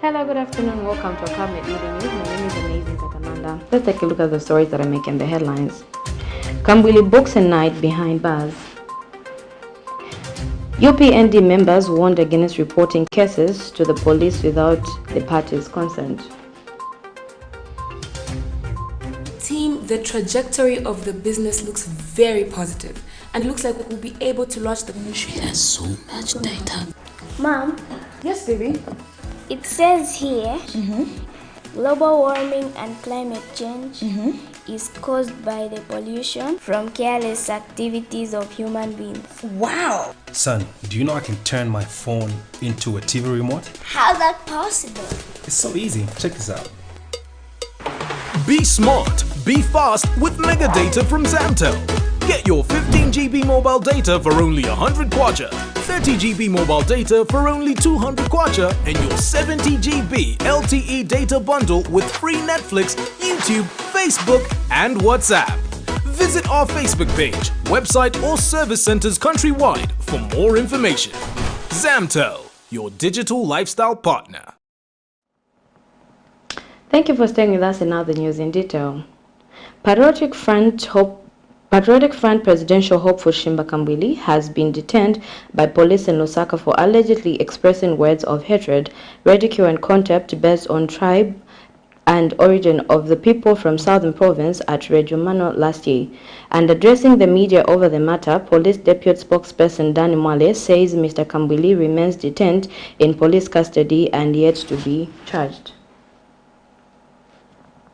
Hello, good afternoon. Welcome to Camnet News. My name is Amazing Takamanda. Let's take a look at the stories that are making the headlines. KAMBWILI books a night behind bars. UPND members warned against reporting cases to the police without the party's consent. Team, the trajectory of the business looks very positive and looks like we'll be able to launch the ministry. There's so much data. Mom? Yes, baby? It says here, global warming and climate change is caused by the pollution from careless activities of human beings. Wow! Son, do you know I can turn my phone into a TV remote? How's that possible? It's so easy. Check this out. Be smart, be fast with mega data from Zamtel. Get your 15 GB mobile data for only 100 kwacha, 30 GB mobile data for only 200 kwacha, and your 70 GB LTE data bundle with free Netflix, YouTube, Facebook, and WhatsApp. Visit our Facebook page, website, or service centers countrywide for more information. Zamtel, your digital lifestyle partner. Thank you for staying with us in other news in detail. Patriotic Front presidential hopeful KAMBWILI has been detained by police in Lusaka for allegedly expressing words of hatred, ridicule, and contempt based on tribe and origin of the people from Southern Province at Rejumano last year. And addressing the media over the matter, police deputy spokesperson Danny Mwale says Mr. KAMBWILI remains detained in police custody and yet to be charged.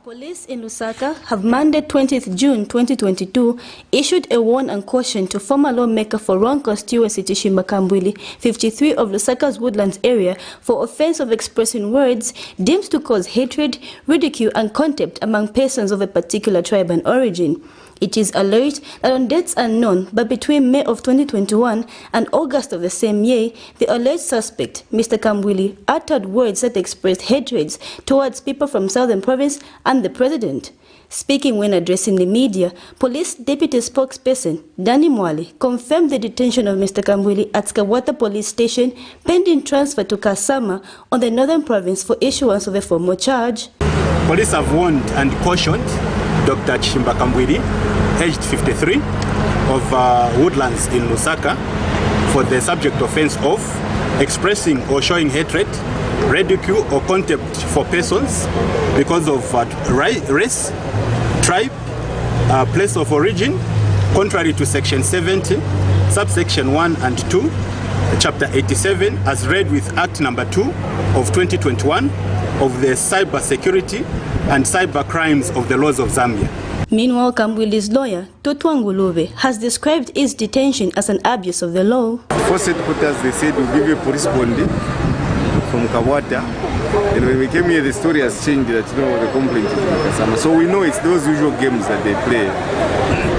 Police in Lusaka have Monday 20th June 2022 issued a warn and caution to former lawmaker for Ruang constituency KAMBWILI, 53 of Lusaka's Woodlands area for offense of expressing words deemed to cause hatred, ridicule and contempt among persons of a particular tribe and origin. It is alleged that on dates unknown, but between May of 2021 and August of the same year, the alleged suspect, Mr. KAMBWILI, uttered words that expressed hatreds towards people from Southern Province and the president. Speaking when addressing the media, police deputy spokesperson Danny Mwale confirmed the detention of Mr. KAMBWILI at Skawata police station pending transfer to Kasama on the Northern Province for issuance of a formal charge. Police have warned and cautioned Dr. KAMBWILI, aged 53, of Woodlands in Lusaka, for the subject offense of expressing or showing hatred, ridicule or contempt for persons because of race, tribe, place of origin, contrary to Section 70, subsection 1 and 2, Chapter 87, as read with Act Number 2 of 2021 of the Cyber Security and Cyber Crimes of the Laws of Zambia. Meanwhile, KAMBWILI's lawyer, Totwangulove, has described his detention as an abuse of the law. First headquarters, they said we'll give you a police bond from Kawata. And when we came here, the story has changed that the complaint is from Kasama. So we know it's those usual games that they play.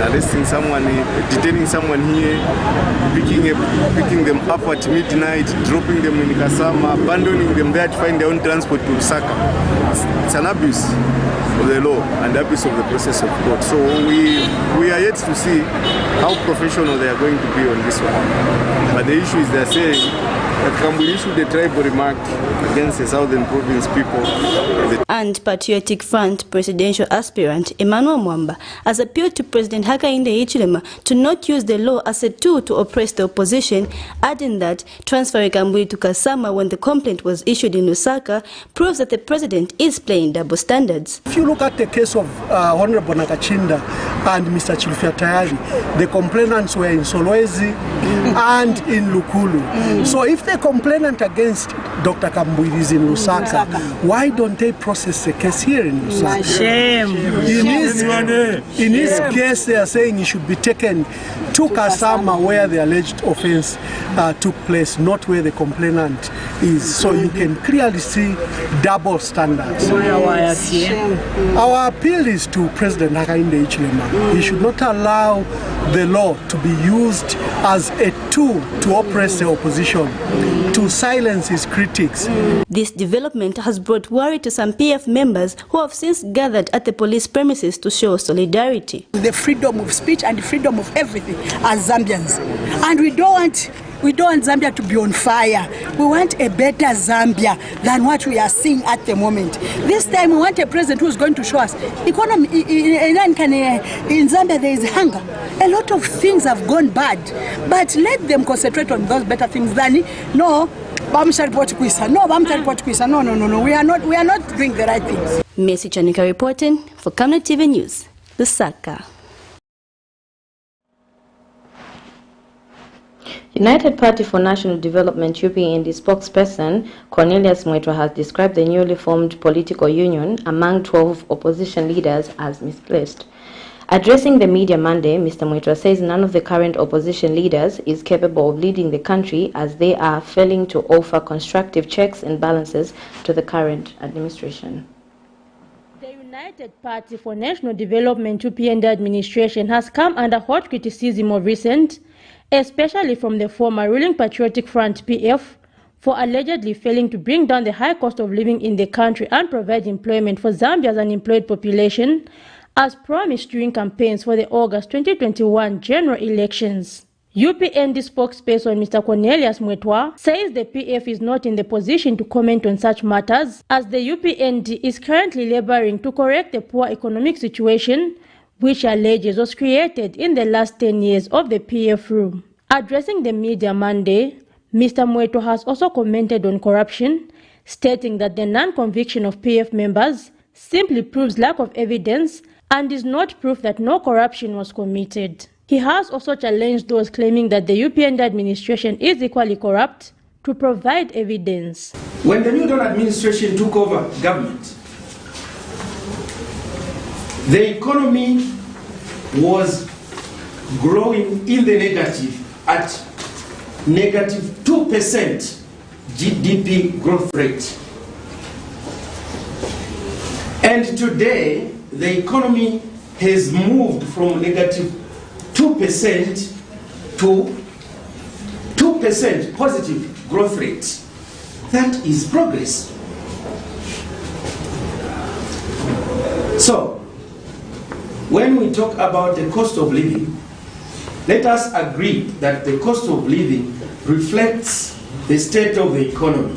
Arresting someone, detaining someone here, picking them up at midnight, dropping them in Kasama, abandoning them there to find their own transport to Lusaka. It's an abuse of the law and abuse of the process of court. So we are yet to see how professional they are going to be on this one. But the issue is they're saying that KAMBWILI issued a tribal remark against the Southern Province people. And Patriotic Front presidential aspirant Emmanuel Mwamba has appealed to President Hakainde Hichilema to not use the law as a tool to oppress the opposition, adding that transferring KAMBWILI to Kasama when the complaint was issued in Lusaka proves that the president is playing double standards. If you look at the case of Honorable Nakachinda and Mr. Chilufya Tayari, the complainants were in Solwezi and in Lukulu. So if the complainant against Dr. KAMBWILI is in Lusaka, why don't they process the case here in Lusaka? Shame. In his case, they are saying he should be taken to Kasama where the alleged offense took place, not where the complainant is. So you can clearly see double standards. Our appeal is to President Hakainde Hichilema. He should not allow the law to be used as a tool to oppress the opposition, to silence his critics. This development has brought worry to some PF members who have since gathered at the police premises to show solidarity. The freedom of speech and the freedom of everything as Zambians. And we don't want We don't want Zambia to be on fire. We want a better Zambia than what we are seeing at the moment. This time we want a president who is going to show us economy in Zambia there is hunger. A lot of things have gone bad, but let them concentrate on those better things than no. No, we are not doing the right things. Messi Chanika reporting for Camnet TV News, Lusaka. United Party for National Development UPND spokesperson Cornelius Mwetwa has described the newly formed political union among 12 opposition leaders as misplaced. Addressing the media Monday, Mr. Mwetwa says none of the current opposition leaders is capable of leading the country as they are failing to offer constructive checks and balances to the current administration. The United Party for National Development UPND administration has come under hot criticism of recent, especially from the former ruling Patriotic Front PF, for allegedly failing to bring down the high cost of living in the country and provide employment for Zambia's unemployed population, as promised during campaigns for the August 2021 general elections. UPND spokesperson Mr. Cornelius Mwetwa says the PF is not in the position to comment on such matters, as the UPND is currently laboring to correct the poor economic situation which alleges was created in the last 10 years of the PF rule. Addressing the media Monday, Mr. Mwetwa has also commented on corruption, stating that the non-conviction of PF members simply proves lack of evidence and is not proof that no corruption was committed. He has also challenged those claiming that the UPND administration is equally corrupt to provide evidence. When the New Dawn administration took over government, the economy was growing in the negative at negative 2% GDP growth rate. And today, the economy has moved from negative 2% to 2% positive growth rate. That is progress. So, when we talk about the cost of living, let us agree that the cost of living reflects the state of the economy.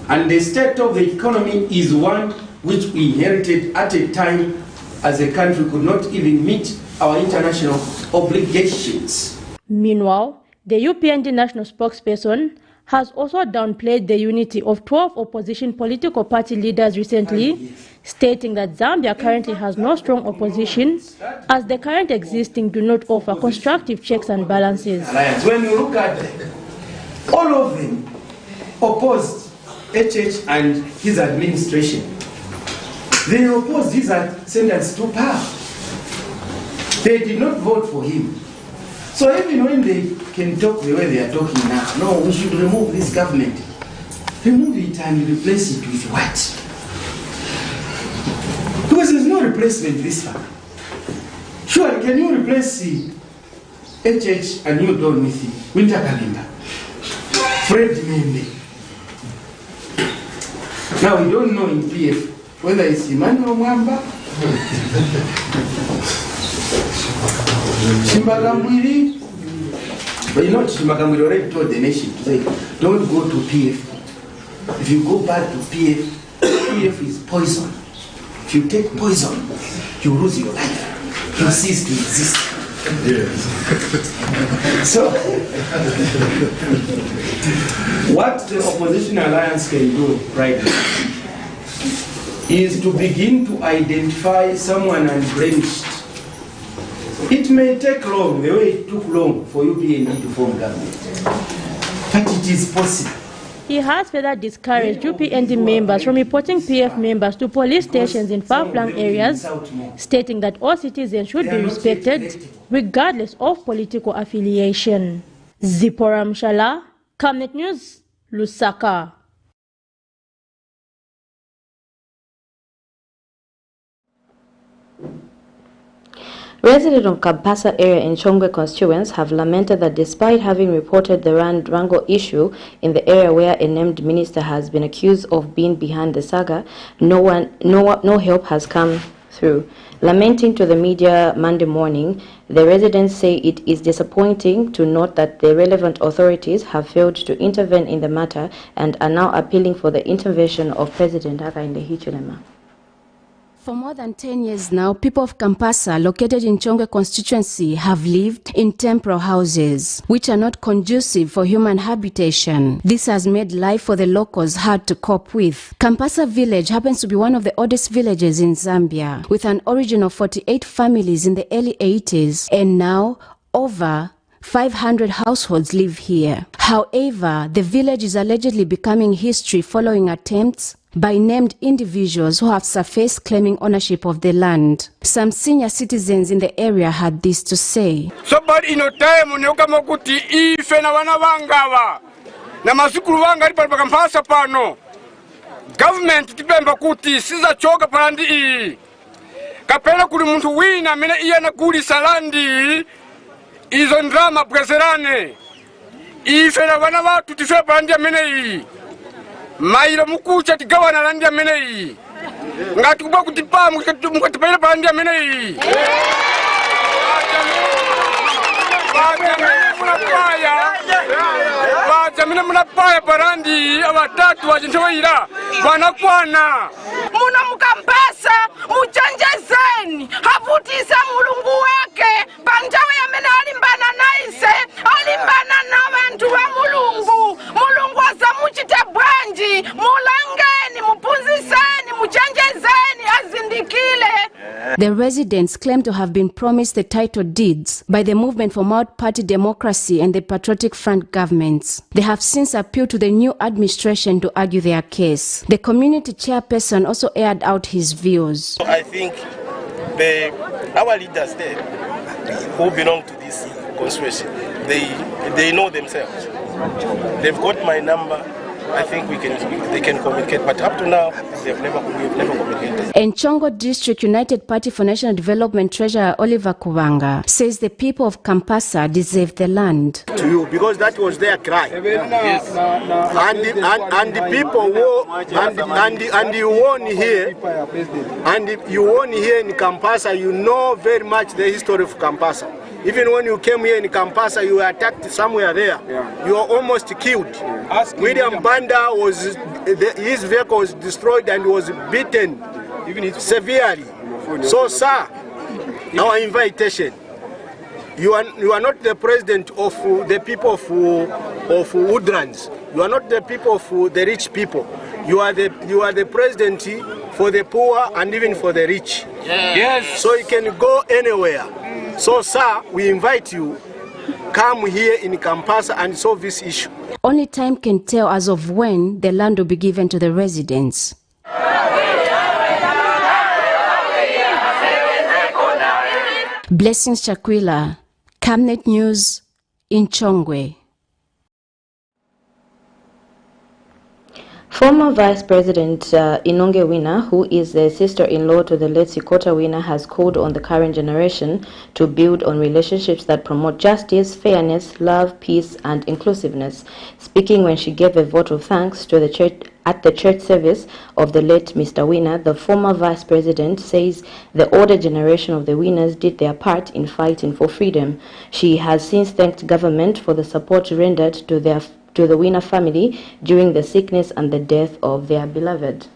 And the state of the economy is one which we inherited at a time as a country could not even meet our international obligations. Meanwhile, the UPND national spokesperson has also downplayed the unity of 12 opposition political party leaders recently, stating that Zambia currently has no strong opposition, as the current existing do not offer constructive checks and balances. When you look at them, all of them opposed HH and his administration. They opposed his ascendance to power. They did not vote for him. So even when they can talk the way they are talking now, no, we should remove this government. Remove it and replace it with what? Because there's no replacement this far. Sure, can you replace HH and New Dawn with Winter Kalimba? Fred Mende. Now we don't know in PF whether it's Emmanuel Mwamba, KAMBWILI, but you know KAMBWILI already told the nation to say, don't go to PF. If you go back to PF, PF is poison. If you take poison, you lose your life. You cease to exist. Yes. So, what the opposition alliance can do right now is to begin to identify someone unblemished. It may take long, the way it took long for UPND to form government, but it is possible. He has further discouraged UPND members from reporting PF members to police stations in far-flung areas, stating that all citizens should be respected regardless of political affiliation. Zipporah Mshala, Camnet News, Lusaka. Residents of Kabasa area in Chongwe constituents have lamented that despite having reported the Rand Rango issue in the area where a named minister has been accused of being behind the saga, no help has come through. Lamenting to the media Monday morning, the residents say it is disappointing to note that the relevant authorities have failed to intervene in the matter and are now appealing for the intervention of President Hakainde Hichilema. For more than 10 years now, people of Kampasa, located in Chongwe constituency, have lived in temporary houses, which are not conducive for human habitation. This has made life for the locals hard to cope with. Kampasa village happens to be one of the oldest villages in Zambia, with an origin of 48 families in the early 80s, and now over 500 households live here. However, the village is allegedly becoming history following attempts by named individuals who have surfaced claiming ownership of the land. Some senior citizens in the area had this to say. Somebody in a time when you come to ife na wana wangawa na masukulu wanga lipa Kampasa pano. Government tipemba kuti siza choka palandi ii. Kapena kuli muntu wina mene iya na kuli salandi izo ndrama pweserane. Ife na wana watu tife palandi mene ii. Mailo mukucha tigawana landi mene ii. Ngati kuba kutipa mukatipele palandi mene ii. Jamina munapaya parandi abatatu wajintoira banakwana muna Mukampasa muchenjezeni havutisa mulungu wake panjawe yamene alimbana naise alimbana na bantu wa mulungu azamuchite bwanji mulangeni mupunziseni muchenjezeni azindikile. The residents claim to have been promised the title deeds by the Movement for Multi-Party Democracy and the Patriotic Front governments. They have since appealed to the new administration to argue their case. The community chairperson also aired out his views. I think our leaders there who belong to this constituency, they know themselves. They've got my number. I think they can communicate, but up to now, we've never communicated. And Chongo District United Party for National Development Treasurer Oliver Kubanga says the people of Kampasa deserve the land. To you, because that was their cry. Yes. And the people who, and you won here, and you won here in Kampasa, you know very much the history of Kampasa. Even when you came here in Kampasa, you were attacked somewhere there. Yeah. You were almost killed. William Banda his vehicle was destroyed and was beaten severely. So, sir, our invitation. You are not the president of the people of Woodlands. You are not the people of the rich people. You are the president for the poor and even for the rich. Yes. So you can go anywhere. So, sir, we invite you, come here in Kampasa and solve this issue. Only time can tell as of when the land will be given to the residents. Blessings Chakwila, Camnet News in Chongwe. Former Vice President Inonge Wina, who is the sister-in-law to the late Sikota Wina, has called on the current generation to build on relationships that promote justice, fairness, love, peace, and inclusiveness. Speaking when she gave a vote of thanks to the church at the church service of the late Mr. Wina, the former Vice President says the older generation of the Winas did their part in fighting for freedom. She has since thanked government for the support rendered to the Wina family during the sickness and the death of their beloved.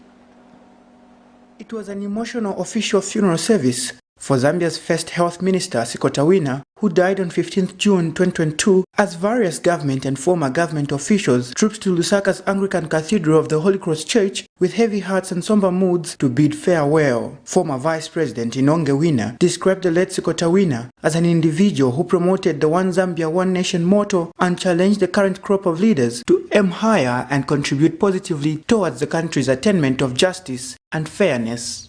It was an emotional official funeral service for Zambia's first health minister, Sikota Wina, who died on 15th June 2022, as various government and former government officials trooped to Lusaka's Anglican Cathedral of the Holy Cross Church with heavy hearts and somber moods to bid farewell. Former Vice President Inonge Wina described the late Sikota Wina as an individual who promoted the One Zambia, One Nation motto and challenged the current crop of leaders to aim higher and contribute positively towards the country's attainment of justice and fairness.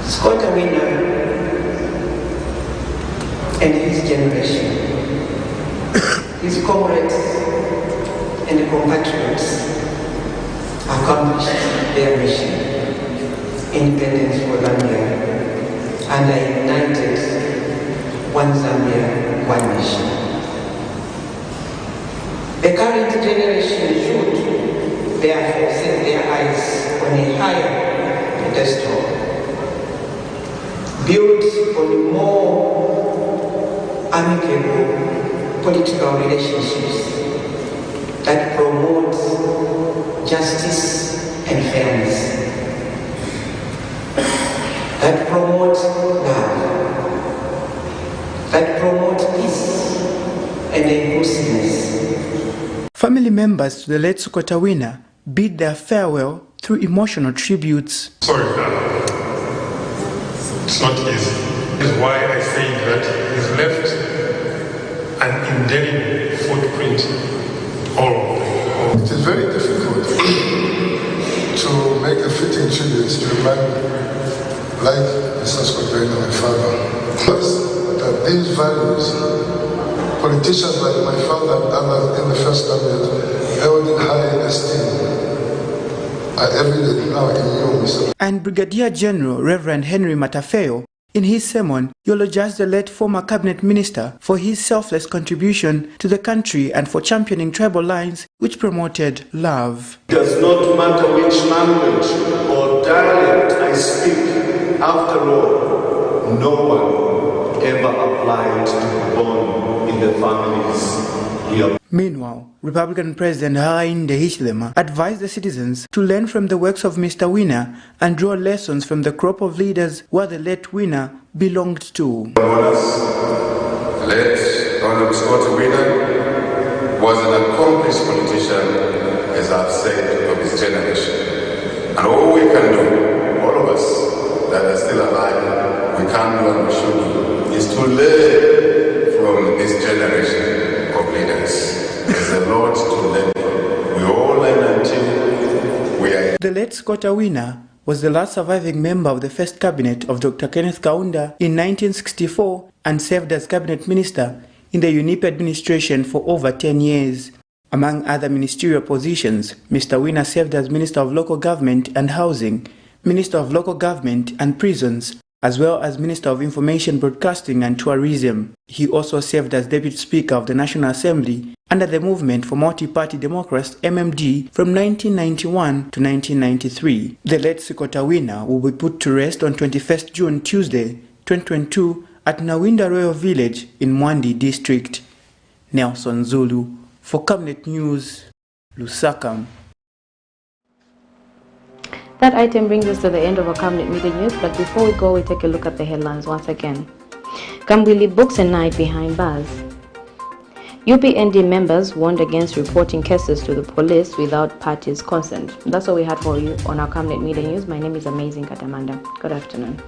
Sikota Wina and his generation, his comrades and compatriots accomplished their mission, independence for Zambia, and are united, one Zambia, one nation. The current generation should therefore set their eyes on a higher pedestal, built on more amicable political relationships that promote justice and fairness, that promote love, that promote peace and inclusiveness. Family members to the late Sukotawina bid their farewell through emotional tributes. Sorry, it's not easy. This is why I say that he's left an indelible footprint all over. It is very difficult to make a fitting tribute to a man like Mr. Sukotawina, my father. Plus, that these values, politicians like my father and others in the first cabinet held in high esteem, are evident now in you, Mr. And Brigadier General Reverend Henry Matafeo, in his sermon, eulogized the late former cabinet minister for his selfless contribution to the country and for championing tribal lines which promoted love. It does not matter which language or dialect I speak. After all, no one ever applied to be born in the families here. Meanwhile, Republican President Hakainde Hichilema advised the citizens to learn from the works of Mr. Wina and draw lessons from the crop of leaders where the late Wina belonged to. Late Honorable Scott Wina was an accomplished politician, as I've said, of his generation. And all we can do, all of us that are still alive, we can do and we should do, is to learn from this generation of leaders. There's a lot to learn from. We all learn until we are. The late Sukotawina was the last surviving member of the first cabinet of Dr. Kenneth Kaunda in 1964 and served as cabinet minister in the UNIP administration for over 10 years. Among other ministerial positions, Mr. Wina served as Minister of Local Government and Housing, Minister of Local Government and Prisons, as well as Minister of Information Broadcasting and Tourism. He also served as Deputy Speaker of the National Assembly under the Movement for Multi-Party Democracy (MMD) from 1991 to 1993. The late Sukotawina will be put to rest on 21st June Tuesday, 2022 at Nawinda Royal Village in Mwandi District. Nelson Zulu for Camnet News, Lusaka. That item brings us to the end of our Camnet Media News, but before we go, we take a look at the headlines once again. KAMBWILI books a night behind bars. UPND members warned against reporting cases to the police without parties' consent. That's all we had for you on our Camnet Media News. My name is Amazing Katamanda. Good afternoon.